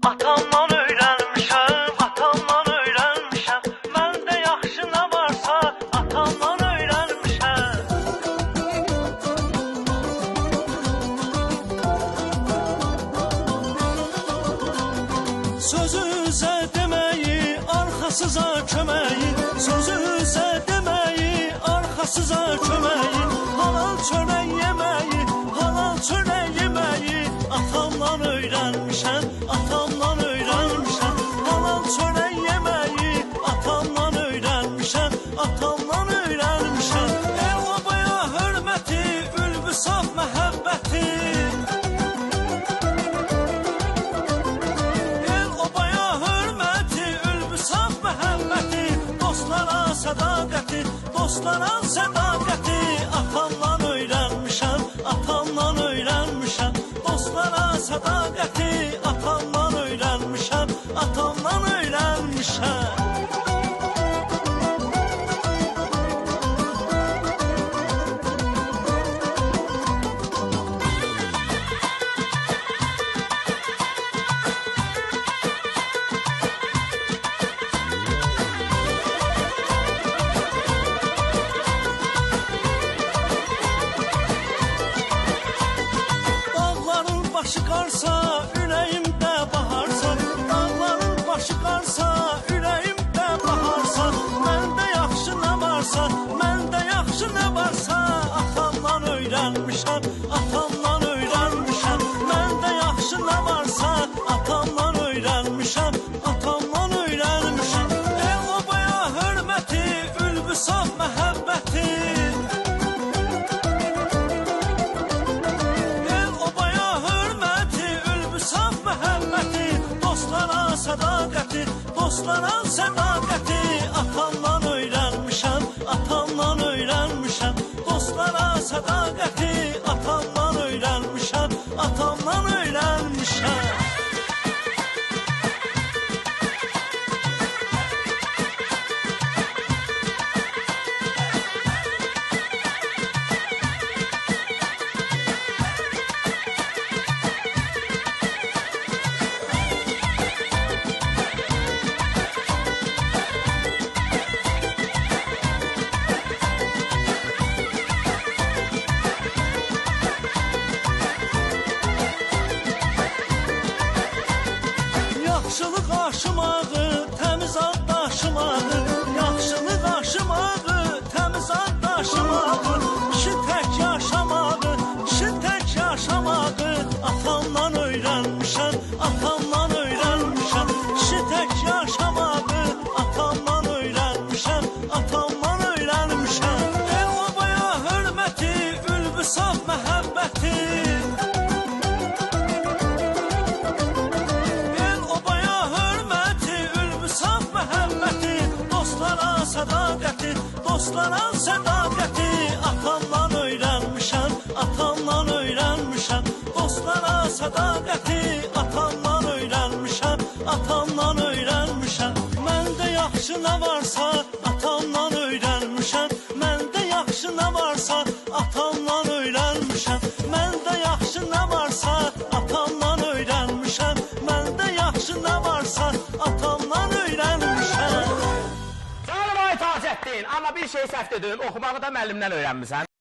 atamdan öyrənmişəm, atamdan öyrənmişəm. Məndə yaxşı nə varsa, atamdan öyrənmişəm. Sözünüzə deməyi, arxasıza köməyi, sözünüzə deməyi, arxasıza köməyi, halal çörək yeməyi, halal çörək yeməyi, atamdan öyrənmişəm, atamdan öyrənmişəm. Halal çörək yeməyi, atamdan öyrənmişəm, atamdan öyrənmişəm. El obaya hörməti, ülbü saf məhəbbəti. El obaya hörməti, ülbü saf məhəbbəti. Dostlara sədaqəti, dostlara sədaqəti, atamdan öyrənmişəm, atamdan öyrənmişəm. Dostlara sədaqəti, atamdan öyrənmişəm, atamdan öyrənmişəm. Başı qarsa, ürəyimdə baharsa, dağların başı qarsa, ürəyimdə baharsa, məndə yaxşı nə varsa, məndə yaxşı nə varsa, atamdan öyrənmişəm, atamdan öyrənmişəm. Məndə yaxşı nə varsa, atamdan öyrənmişəm, atamdan öyrənmişəm. El obaya hörməti, ülbü saf məhəbbəti. Dostlara sədaqəti, dostlara sədaqəti, atamdan öyrənmişəm, atamdan öyrənmişəm. Dostlara sədaqəti, atamdan öyrənmişəm, atamdan öyrənmişəm. Yaxşılıq aşımağı, təmiz ad daşımağı, yaxşılıq aşımağı, təmiz ad daşımağı, kişi tək yaşamağı, kişi tək yaşamağı, atamdan öyrənmişəm, atamdan öyrənmişəm. Kişi tək yaşamağı, atamdan öyrənmişəm, atamdan öyrənmişəm. El obaya hörməti, ülbü saf məhəbbəti. Sədaqəti, dostlara sədaqəti, atamdan öyrənmişəm, atamdan öyrənmişəm. Dostlara sədaqəti, atamdan öyrənmişəm, atamdan öyrənmişəm. Məndə yaxşı nə varsa, atamdan öyrənmişəm. Məndə yaxşı nə varsa, atamdan öyrənmişəm. Məndə yaxşı nə varsa, atamdan öyrənmişəm. Məndə yaxşı nə varsa, atamdan öyrənmişəm. Amma bir şey səhv dedim, oxumağı da müəllimdən öyrənmisən.